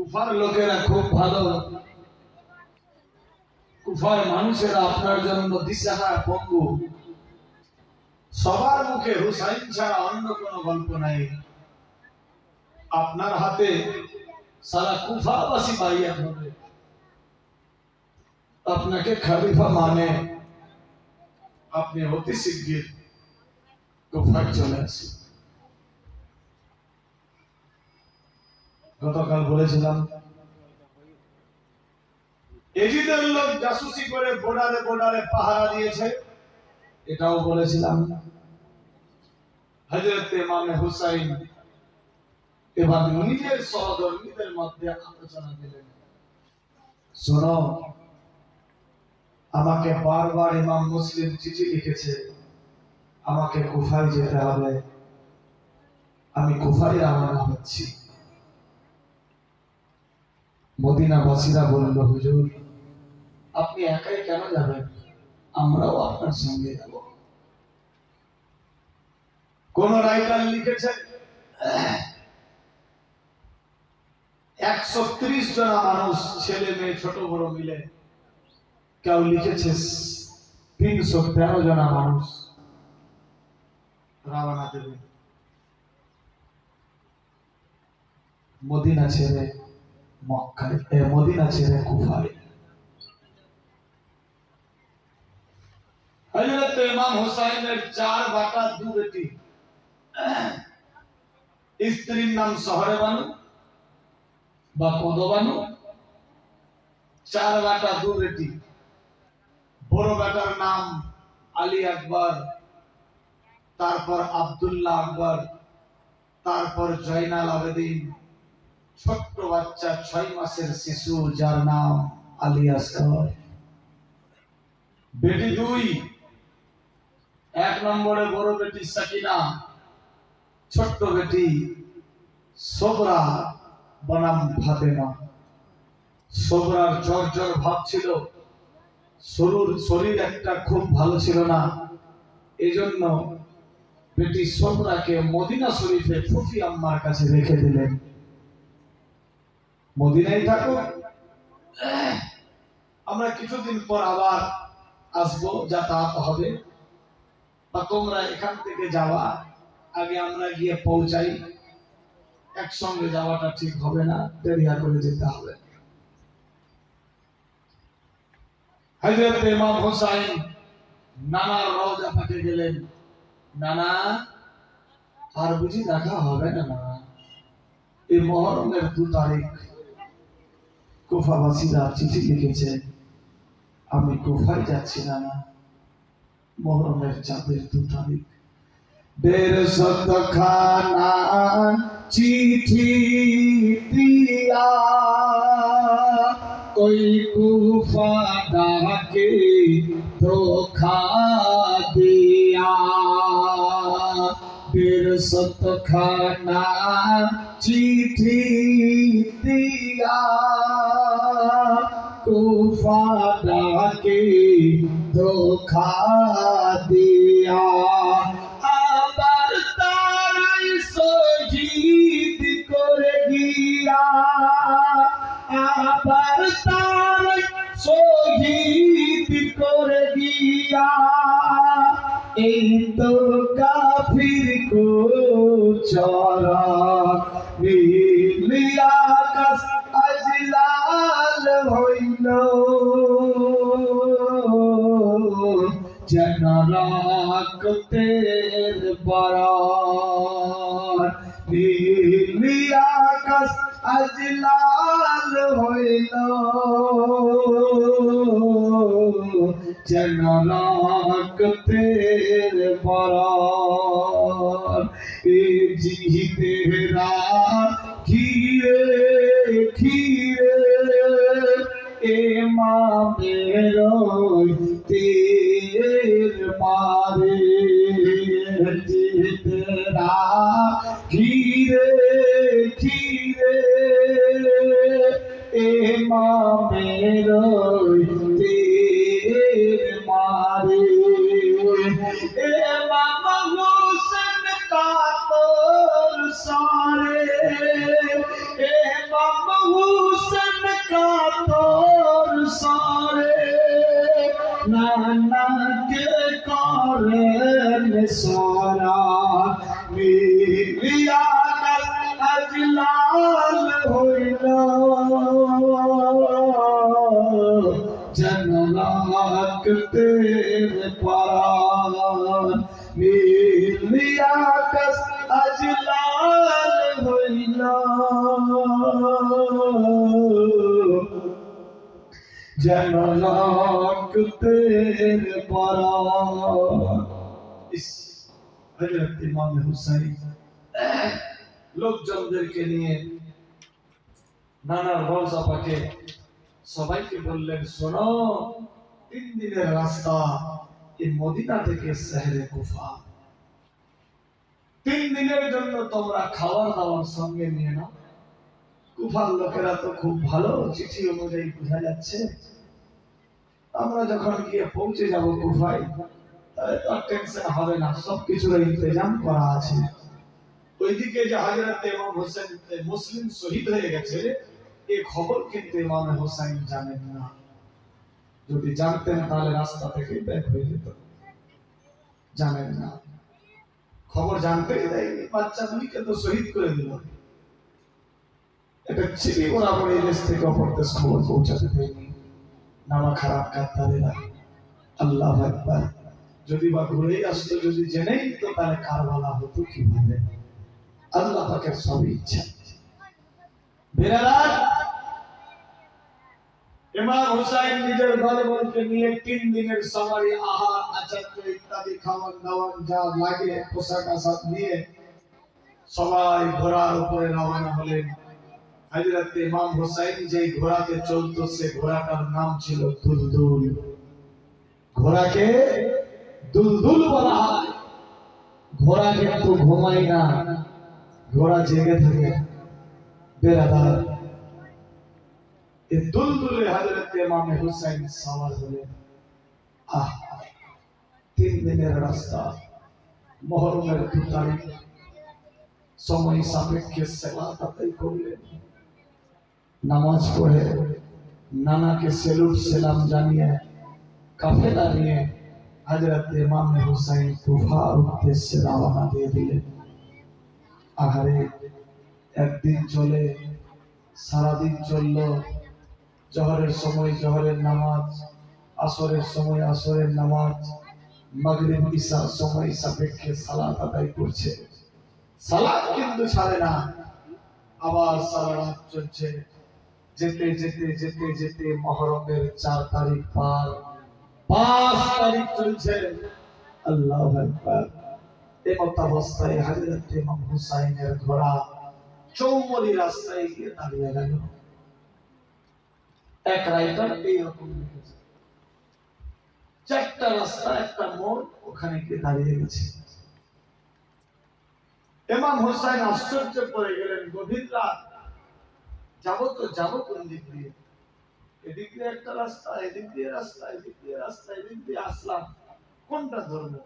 কুফার লোকেরা খুব ভালো, কুফার মানুষেরা আপনার জন্য দিশাহারা পঙ্গু। সবার মুখে হুসাইন ছাড়া অন্য কোনো গল্প নাই। আপনার হাতে সারা কুফাবাসী বাইয়াত হবে, আপনাকে খলিফা মানে আপনি অতি শিগগির কুফায় চলে আসেন। গতকাল বলেছিলাম এজিদের লোক জাসুসি করে বর্ডারে বর্ডারে পাহারা দিয়েছে, এটাও বলেছিলাম। হযরত ইমাম হুসাইন এবার নিজের সহধর্মীদের মধ্যে আলোচনা দিলেন, শোনো, আমাকে বারবার ইমাম মুসলিম চিঠি লিখেছে, আমাকে কুফায় যেতে হবে, আমি কুফায় রওনা হচ্ছি। মদিনাবাসীরা বলল, হুজুর আপনি একাই কেন যাবেন, আমরাও আপনার সঙ্গে যাব। কোন রাইটার লিখেছে 130 জন মানুষ, ছেলে মেয়ে ছোট বড় মিলে। কেউ লিখেছে 313 জন মানুষ রওনা দেবে মদিনা ছেড়ে মক্কায়, মদিনা ছেড়ে কুফায়। হযরত ইমাম হুসাইনের 4/2 বেটি, স্ত্রীর নাম শহরে বানু বা কদবানু, 4/2 বেটি। বড় বেটার নাম আলী আকবর, তারপর আব্দুল্লাহ আকবর, তারপর জয়নাল আবেদিন। ছোট্ট বাচ্চা 6 মাসের শিশু যার নাম আলী আসগর। বেটি 2, 1 নম্বরে বড় বেটি সাকিনা, ছোট্ট বেটি সোবরা বনাম ফাতেমা। সোবরার জ্বর ভাব ছিল, শরীর একটা খুব ভালো ছিল না, এজন্য বেটি সোবরাকে মদিনা শরীফে ফুফি আম্মার কাছে রেখে দিলেন, মদিনায় থাকো, আমরা কিছুদিন পর আবার আসবো, যাতায়াত হবে, বা তোমরা এখান থেকে যাওয়া, আগে আমরা গিয়ে পৌঁছাই, একসঙ্গে যাওয়াটা ঠিক হবে না, দেরিয়া করে যেতে হবে। হযরত ইমাম হুসাইন নানার রওজা পাকে গেলেন। নানা, আর বুঝি দেখা হবে না নানা, এই মুহররমের 2 তারিখ কুফাবাসীরা চিঠি লিখেছে, আমি কুফায় যাচ্ছি নানা, মুহররমের চাঁদের 2 তারিখ। 150 খানা চিঠি দিয়া ওই কুফা ডাকে ধোখা দিয়া। 150 খানা চিঠি দিয়া কুফা ডাকে ধোখা দিয়া। আবার তারাই শহীদ করে গিয়া, আবার তারাই শহীদ করে গিয়া। এই তো কাফির কো চরণ নীলিয়া আকাশ আজ লাল হইল, যেন রক্তের বরণ। নীলিয়া আকাশ আজ লাল হইল, যেন রক্তের বরণ। এ জিহিদেরা ঘিরে ঘিরে ইমামের তীর মারে। জিহিদেরা ঘিরে ঘিরে ইমামের তীর মারে। ইমাম হুসেন কাতর সারে, ইমাম हुसैन का तोर सारे नाना के कारण सारा मिलिया कर अजलाल होइलो जनराक तेरे पार मिलिया कर अजलाल होइलो जनराक तेरे पार। इस हजरत इमाम हुसैन লোকজনদেরকে নিয়ে নানা রওজা পাকে সবাইকে বললেন, শোনো, 3 দিনের রাস্তা এই মদিনা থেকে শহরে কুফা। 3 দিনের জন্য তোমরা খাবার দাবার সঙ্গে নিয়ে নাও। কুফার লোকেরা তো খুব ভালো, চিঠি অনুযায়ী বোঝা যাচ্ছে আমরা যখন গিয়ে পৌঁছে যাব কুফায়, তাহলে তো টেনশন হবে না, সবকিছুর ইন্তজাম করা আছে। ওইদিকে যে হযরত ইমাম হোসেন মুসলিম শহীদ হয়ে গেছে, এই খবর কিন্তু ইমাম হোসেন জানেন না। যদি জানতেন তাহলে রাস্তা থেকে বের হয়ে যেত, জানেন না, খবর জানতেই দেয়নি। বাচ্চা দুইকে তো শহীদ করে দিল। এটা ছিপি বরাবর এই দেশ থেকে অপর দেশ খবর পৌঁছাতে দেয়নি। নামা খারাপ কাতারেরা, আল্লাহু আকবার। যদি বা ঘুরেই আসতো, যদি জেনেই তো তাহলে কারবালা হতো কিভাবে? আল্লাহ পাকের সব ইচ্ছা। বেরাদার, ইমাম হুসাইন নিজের দলবলকে নিয়ে 3 দিনের সামারি, আহার, আচার্য ইত্যাদি খাবার দাবার যা লাগে পোশাক আশাক নিয়ে সবাই ঘোড়ার উপরে রওনা হলেন। হযরত ইমাম হুসাইন যে ঘোড়াতে চলতো, সে ঘোড়াটার নাম ছিল দুলদুল। ঘোড়াকে দুলদুল বলা হয়। ঘোড়া কিন্তু ঘুমায় না, ঘোড়া জেগে থাকে। বেরাদার, এই দুলদুলে হযরত ইমাম হুসাইন সওয়ার হলেন। 3 দিনের রাস্তা, মুহররমের 2 তারিখ, সময় সাপেক্ষে সালাত আদায় করলেন। নামাজ পড়ে নানাকে সেলুট সালাম জানিয়ে কাফেলা নিয়ে হযরত ইমাম হুসাইন কুফার উদ্দেশ্যে রওনা দিয়ে দিলেন। আহারে, একদিন চলে, সারাদিন চলল। জোহরের সময় জোহরের নামাজ, আসরের সময় আসরের নামাজ, মাগরিব ইশার সময় সাপেক্ষে সালাত আদায় করছে। সালাত কিন্তু ছাড়ে না। আবার সারা রাত চলছে। যেতে যেতে যেতে যেতে মুহররমের 4 তারিখ পার, 5 তারিখ চলছে। আল্লাহু আকবার। এমত অবস্থায় হযরত ইমাম হুসাইনের ঘোড়া চৌমরি রাস্তায় গিয়ে দাঁড়িয়ে গেল। এক রাইটার এইরকম লিখেছে, 4টা রাস্তা, একটা মোড়, ওখানে গিয়ে দাঁড়িয়ে গেছে। ইমাম হুসাইন আশ্চর্য পড়ে গেলেন। গভীর রাত, যাবো কোন দিক দিয়ে? এদিক দিয়ে একটা রাস্তা, এদিক দিয়ে রাস্তা, এদিক দিয়ে রাস্তা, এদিক দিয়ে আসলাম, কোনটা ধরবো?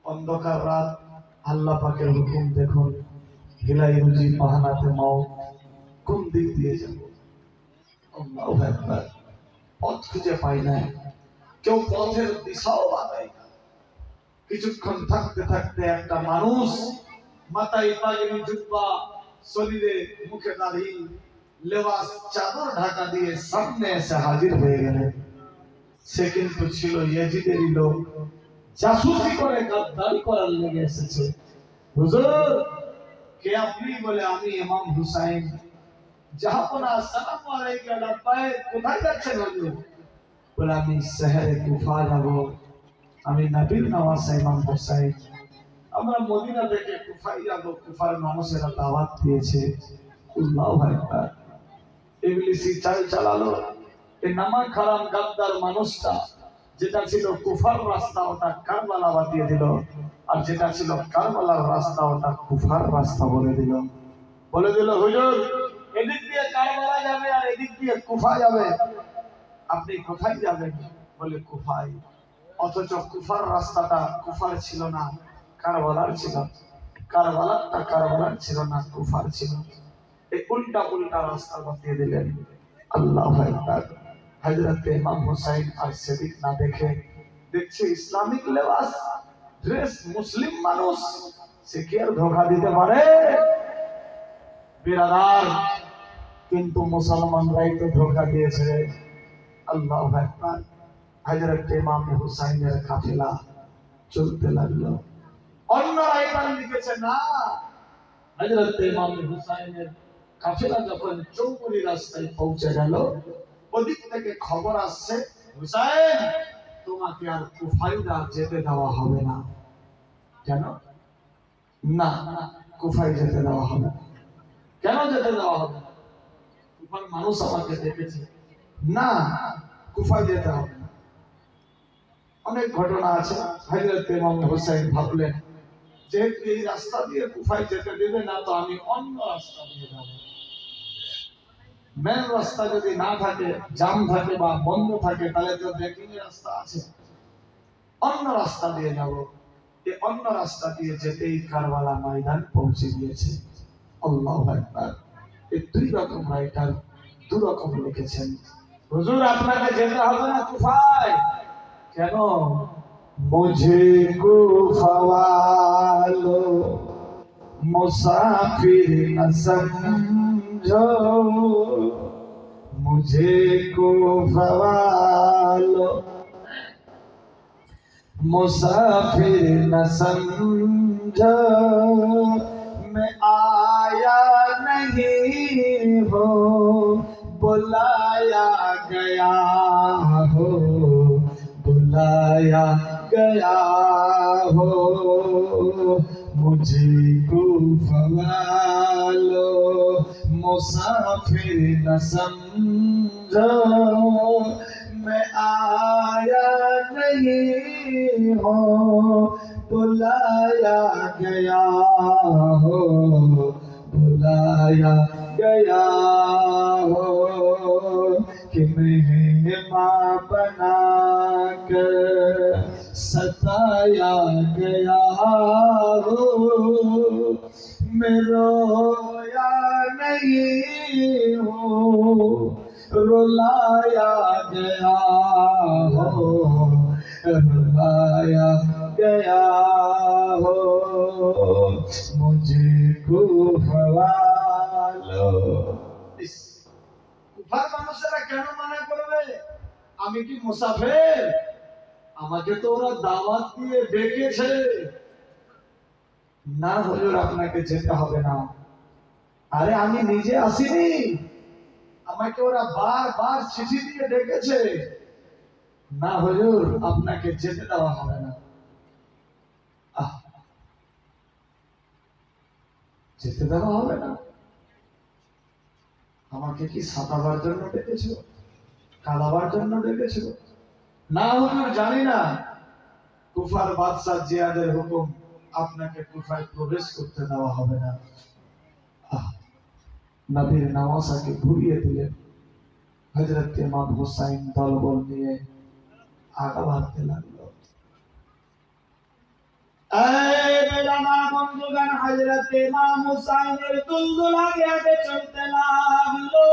অন্ধকার রাত, আল্লাহ পাকের হুকুম দেখুন, হিলাই রুজি পাহানাতে মউত, কোন দিক দিয়ে যাব? আল্লাহু আকবার। পথ খুঁজে পাই না, কেউ পথের দিশাও বাতায় না। কিছুক্ষণ থাকতে থাকতে একটা মানুষ মাথায় পাগড়ি, জুব্বা, শরীরে মুখে দাড়ি, লেবাস, চাদর ঢাকা দিয়ে সামনে এসে হাজির হয়ে গেলেন। সে কিন্তু ছিল ইয়াজিদেরই লোক, জাসুসি করে গাদ্দারি করার লেগে এসেছে। হুজুর, কে আপনি? বলে, আমি ইমাম হুসাইন। জাহাপনা, আসসালামু আলাইকুম। লাব্বাইক। কোথায় যাচ্ছেন হুজুর? বলে, আমি শহরে কুফা যাব। আমি নবীর নওয়াজ ইমাম হুসাইন। আমরা মদিনা থেকে কুফায় যাব। কুফার মানুষেরা দাওয়াত দিয়েছে। আল্লাহু আকবার। ইবলিসি চাল চালালো। এই নামা খারাম গাদ্দার মানুষটা, যেটা ছিল কুফার রাস্তা, ওটা কারবালা বাতিয়ে দিল। আর যেটা ছিল কারবালার রাস্তা, ওটা কুফার রাস্তা বলে দিল। হুজুর, এদিক দিয়ে কারবালা যাবে আর এদিক দিয়ে কুফা যাবে, আপনি কোথায় যাবেন? বলে, কুফায়। অথচ কুফার রাস্তাটা কুফার ছিল না, কারবালার ছিল। কারবালারটা কারবালার ছিল না, কুফার ছিল। এই উল্টা উল্টা রাস্তা বাতিয়ে দিলেন। আল্লাহু আকবার। হযরত ইমাম হুসাইন আর সিদ্দিক না দেখে দেখছে ইসলামিক লেবাস ড্রেস মুসলিম মানুষ, সে কি আর ধোঁকা দিতে পারে? বিরাদার, কিন্তু মুসলমানরাই তো ধোঁকা দিয়েছে। আল্লাহু আকবার। হযরত ইমাম হুসাইনের কাফেলা চলতে লাগলো। অন্যরা এটা লিখেছে না, হযরত ইমাম হুসাইনের কাফেলা যখন চৌমুরি রাস্তায় পৌঁছে গেল, ওদিক থেকে খবর আসছে, হুসাইন তোমাকে আর কুফায় যেতে দেওয়া হবে না। কেন? না, কুফায় যেতে দেওয়া হবে না। কেন যেতে দেওয়া হবে না? কুফার মানুষ আমাকে দেখেছে। না, কুফায় যেতে হবে না। অনেক ঘটনা আছে। হযরত ইমাম হুসাইন ভাবলেন, যেহেতু এই রাস্তা দিয়ে কুফায় যেতে দেবে না, তো আমি অন্য রাস্তা দিয়ে যাব। মেন রাস্তা যদি না থাকে, জাম থাকে বা বন্ধ থাকে, তাহলে তো ব্রেকিং এর রাস্তা আছে, অন্য রাস্তা দিয়ে যাব। এই অন্য রাস্তা দিয়ে যেতেই কারবালা ময়দান পৌঁছে গিয়েছে। আল্লাহু আকবার। এই দুই রকম রাইটার দু রকম লিখেছেন। হুজুর আপনাকে যেতে হবে না কুফায়। কেন? মুঝে কুফা वालो मुसाफिर न समझो, मुझे कुफा वालो मुसाफिर न समझो, मैं आया नहीं हो बुलाया गया हो, बुलाया गया हो, मुझे कुफा वालो मुसाफिर न समझो, मैं आया नहीं हो बुलाया गया हो, बुलाया गया हो, कि मेहमान बना कर सताया गया हो, मैं रोया नहीं हूँ रुलाया गया हो, रुलाया गया हो, मुझे कुफा वालो। কুফার মানুষেরা কেন মানা করবে? আমি কি মুসাফির? আমাকে তো ওরা দাওয়াত দিয়ে ডেকেছে। না হুজুর আপনাকে যেতে হবে না। আরে আমি নিজে আসিনি, আমাকে ওরা বারবার চিঠি দিয়ে ডেকেছে। না হুজুর আপনাকে যেতে দেওয়া হবে না। যেতে দেওয়া হবে না? আমাকে কি সাতাবার জন্য ডেকেছো, কাঁদাবার জন্য ডেকেছো? না হুজুর জানি না। কুফার বাদশাহ জিয়াদের হুকুম, আপনাকে কুফায় প্রবেশ করতে দেওয়া হবে না। নবীর নওয়াসাকে ঘুরিয়ে দিলেন। হযরত ইমাম হুসাইন দলবল নিয়ে আগা বাড়তে লাগলো। এই বেলানা বন্ধুগণ, হযরত ইমাম হুসাইনের দুলদুল আগে আগে চলতে লাগলো।